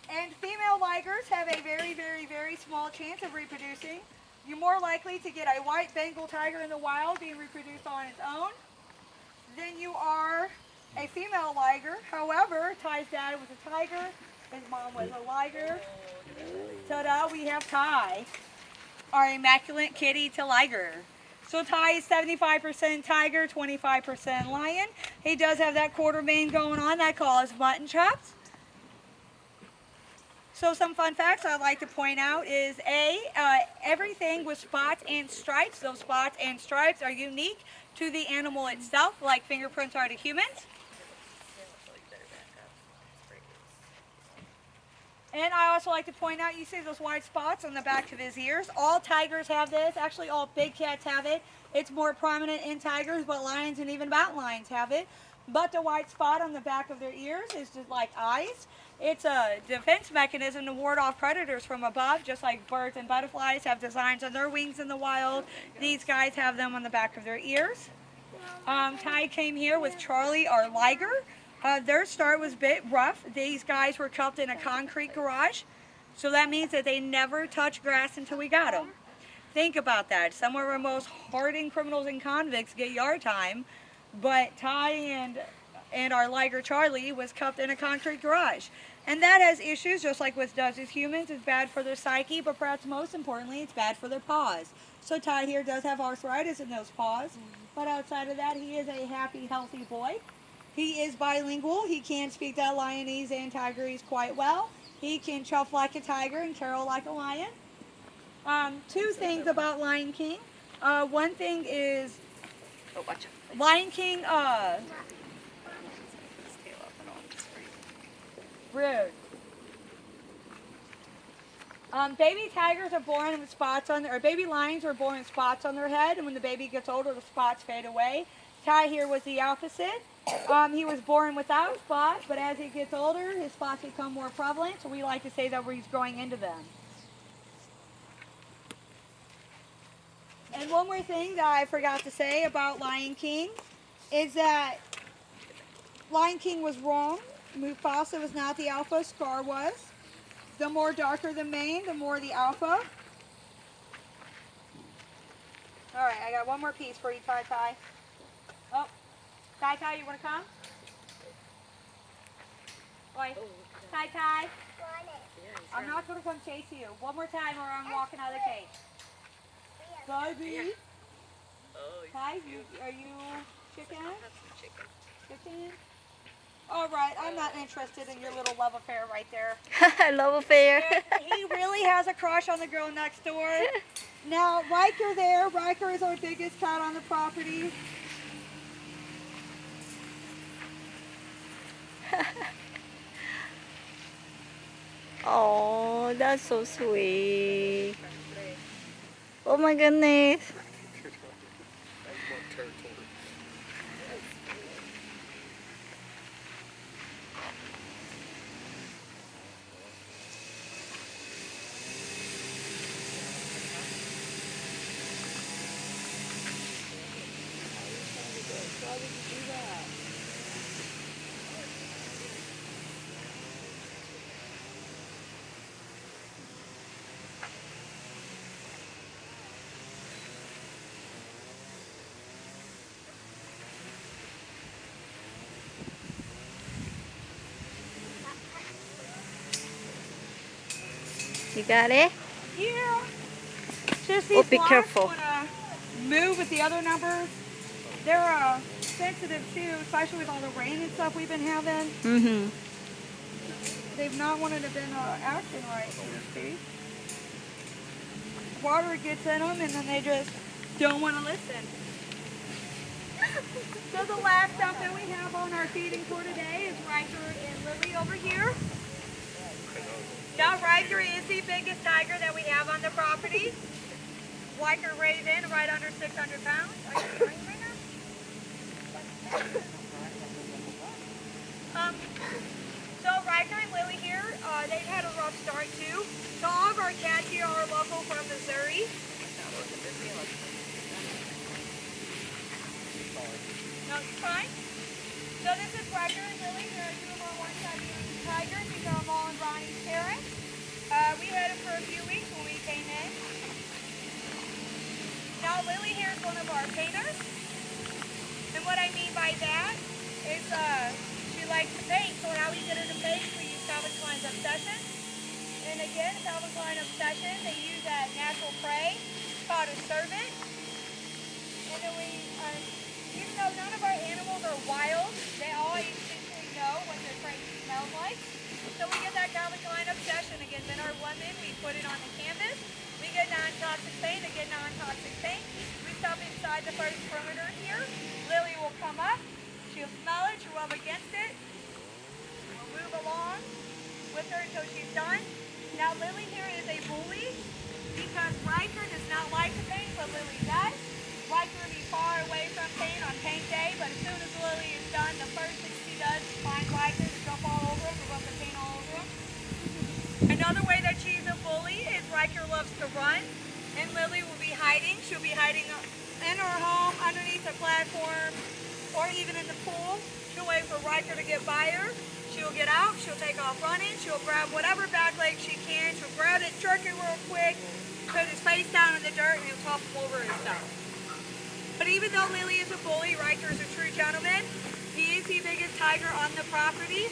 And female ligers have a very, very, very small chance of reproducing. You're more likely to get a white Bengal tiger in the wild being reproduced on its own than you are a female liger. However, Ty's dad was a tiger, his mom was a liger. Ta-da, we have Ty, our immaculate kitty to liger. So Ty is 75% tiger, 25% lion. He does have that quarter mane going on that calls mutton chops. So some fun facts I'd like to point out is everything with spots and stripes. Those spots and stripes are unique to the animal itself, like fingerprints are to humans. And I also like to point out, you see those white spots on the back of his ears. All tigers have this. Actually, all big cats have it. It's more prominent in tigers, but lions and even mountain lions have it. But the white spot on the back of their ears is just like eyes. It's a defense mechanism to ward off predators from above, just like birds and butterflies have designs on their wings in the wild. These guys have them on the back of their ears. Ty came here with Charlie, our liger. Their start was a bit rough. These guys were kept in a concrete garage, so that means that they never touched grass until we got them. Think about that. Some of our most hardened criminals and convicts get yard time, but Ty and our liger Charlie was kept in a concrete garage. And that has issues, just like with does with humans. It's bad for their psyche, but perhaps most importantly, it's bad for their paws. So Ty here does have arthritis in those paws, but outside of that, he is a happy, healthy boy. He is bilingual. He can speak that Lionese and Tigerese quite well. He can chuff like a tiger and carol like a lion. Two things about Lion King. One thing is, Lion King, rude. Baby tigers are born with spots on their, or baby lions are born with spots on their head, and when the baby gets older, the spots fade away. Ty here was the opposite. He was born without spots, but as he gets older, his spots become more prevalent, so we like to say that he's growing into them. And one more thing that I forgot to say about Lion King is that Lion King was wrong. Mufasa was not the alpha, Scar was. The more darker the mane, the more the alpha. Alright, I got one more piece for you, Ty. Oh, Ty, you want to come? Oi, Ty. I'm not going to come chase you. One more time or I'm walking out of the cage. Baby. Hi, are you chicken? Have some chicken. Chicken? All right, I'm not interested in your little love affair right there. Love affair. He really has a crush on the girl next door. Now, Riker there. Riker is our biggest cat on the property. Oh, that's so sweet. Oh my goodness. That's more territory. You got it? Yeah. Just Oh, these be blocks careful. wanna move with the other numbers. They're sensitive too, especially with all the rain and stuff we've been having. Mm-hmm. They've not wanted to been acting right, you see. Water gets in them and then they just don't want to listen. So the last stuff that we have on our feeding for today is Riker and Lily over here. Now Riker is the biggest tiger that we have on the property. Riker weighs in right under 600 pounds. Are you crying right now? So Riker and Lily here, they've had a rough start too. So all of our cats here are local from Missouri. No, it's fine. So this is Riker and Lily. They're two of our one-Siberian tigers. These are Maul and Ronnie's parents. We had them for a few weeks when we came in. Now Lily here is one of our painters. And what I mean by that is she likes to paint. So how we get her to paint, we use Calvin Klein's Obsession. And again, Calvin Klein Obsession, they use that natural prey called a servant. And then we, even though none of our animals are wild, they all instinctively know what their prey smells like. So we get that Calvin Klein Obsession. Again, then our women, we put it on the canvas. We get non-toxic paint. Again, non-toxic paint. We stop inside the first perimeter here. Lily will come up. She'll smell it. She'll rub against it. We'll move along with her until she's done. Now Lily here is a bully because Riker does not like to paint, but Lily does. Riker will be far away from paint on paint day, but as soon as Lily is done, the first thing she does is find Riker to jump all over him and rub the paint all over him. Another way that she's a bully is Riker loves to run, and Lily will be hiding. She'll be hiding in her home, underneath a platform, or even in the pool. She'll wait for Riker to get by her. She'll get out, she'll take off running, she'll grab whatever back leg she can, she'll grab it, jerk it real quick, put his face down in the dirt, and he'll topple over himself. But even though Lily is a bully, Riker is a true gentleman. He is the biggest tiger on the property.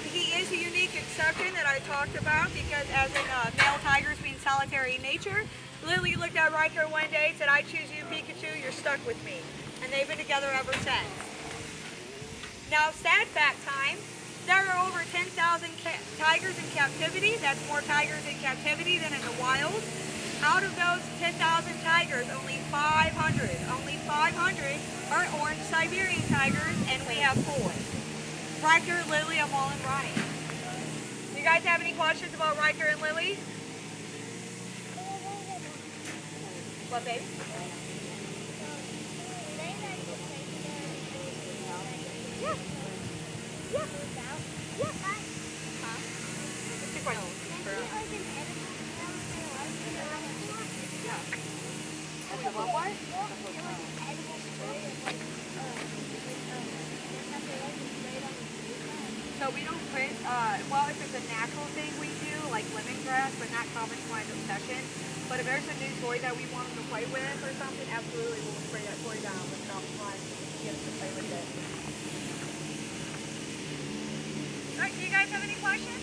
He is a unique exception that I talked about because as in male tigers being solitary in nature, Lily looked at Riker one day and said, "I choose you, Pikachu, you're stuck with me." And they've been together ever since. Now, sad fact time. There are over 10,000 tigers in captivity. That's more tigers in captivity than in the wild. Out of those 10,000 tigers, only 500 are orange Siberian tigers, and we have 4. Riker, Lily, Amal, and Ronnie. You guys have any questions about Riker and Lily? What, baby? Yeah. Yeah. So we don't put, well, if it's a natural thing we do, like lemongrass, but not Calvin Klein's Obsession. But if there's a new toy that we want them to play with or something, absolutely we'll spray that toy down with Calvin Klein to get them to play with it. Alright, do you guys have any questions?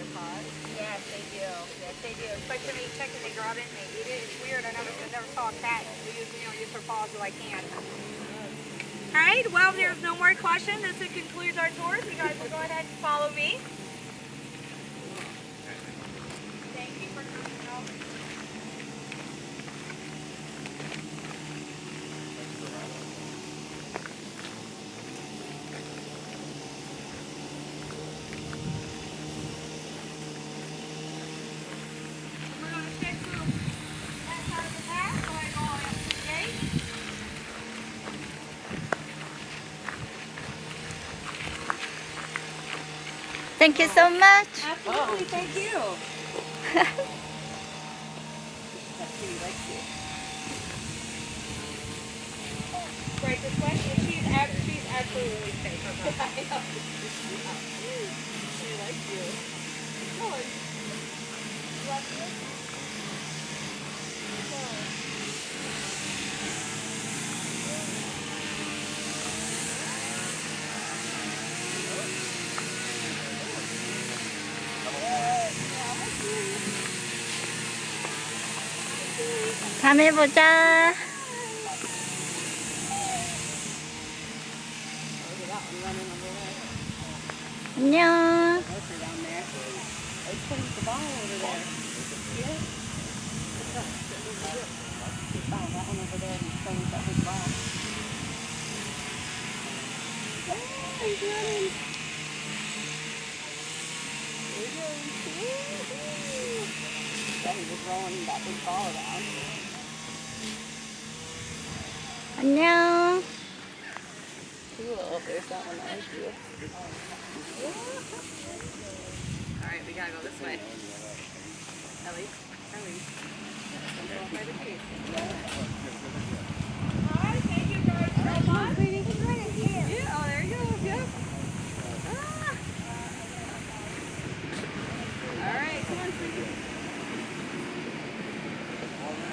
Yes, they do. Yes, they do. Especially when you check and they grab it and they eat it. It's weird. I never saw a cat. They usually don't use their paws, so I can't. All right. Well, if there's no more questions, this concludes our tour. So you guys will go ahead and follow me. Thank you for coming over. We're going to stick through that part of the path. Go ahead and go all the way up to the gate. Thank you so much. Absolutely. Thank you. Right this way. And she's absolutely really safe. She likes you. 다음에 보자. 안녕. 안녕. Alright, we gotta go this way. Ellie. Don't go by the tree. Alright, thank you guys very much. Yeah, oh, there you go. Yep. Ah. Alright, come on, sweetie.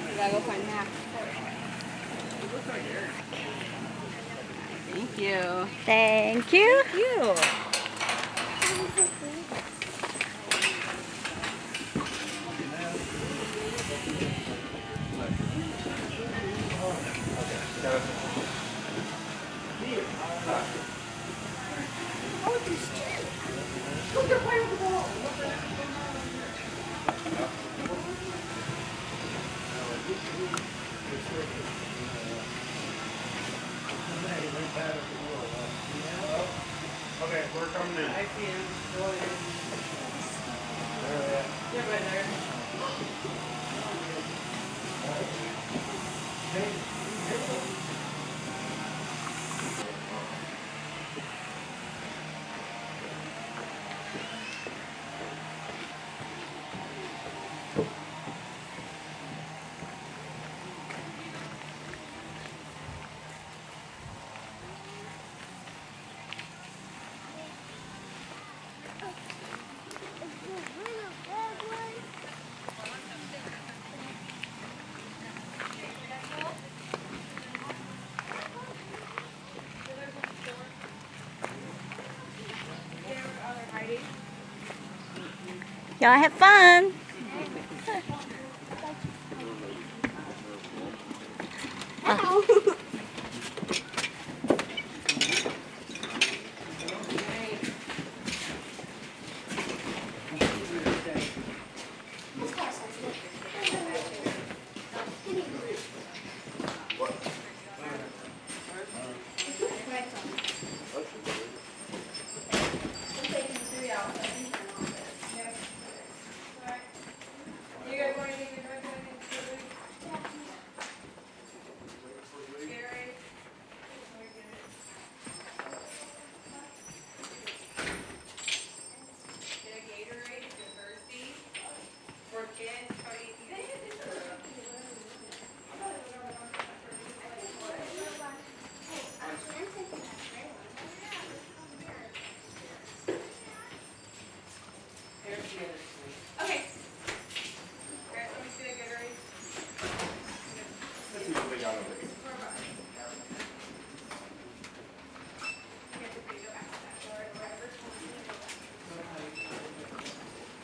We gotta go find Max. Thank you. Thank you. You. Okay, we're coming in. I see him. You're right there. Y'all have fun. You guys want anything to drink?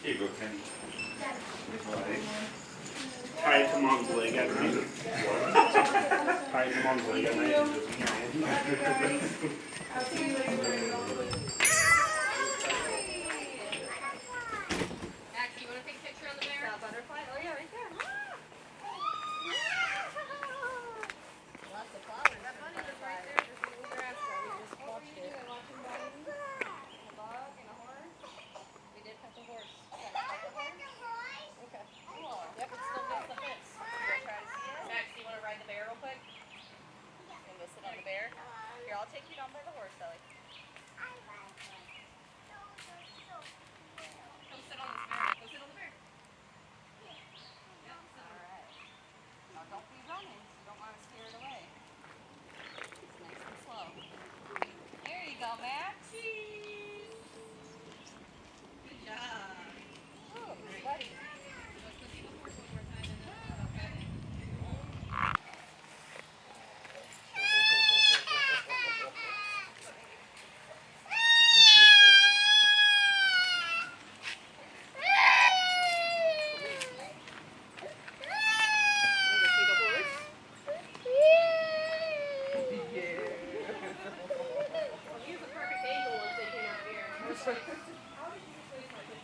Here you go, Kenny. Tie it to mom's leg at night. Tie it to mom's leg at night. I'll see you later. Max, you want to take a picture on the bear? Butterfly? Oh yeah, right there. Lots of flowers. That bunny was right there, just in the grass. So we just watched it. Watching bunnies. A dog and a horse. We did pet the horse. Okay. Cool. Yep, it's still against the fence. You want to try to see it? Max, do you want to ride the bear real quick? You want to go sit on the bear? Here, I'll take you down by the horse, Ellie. Come sit on this bear. Go sit on the bear. Yep, all right. Now don't be running, so you don't want to scare it away. It's nice and slow. There you go, Max. Good job. Oh, buddy. Let's go see the horse one more time and then okay. Use the perfect angle once they came out here. Ours usually is like $50.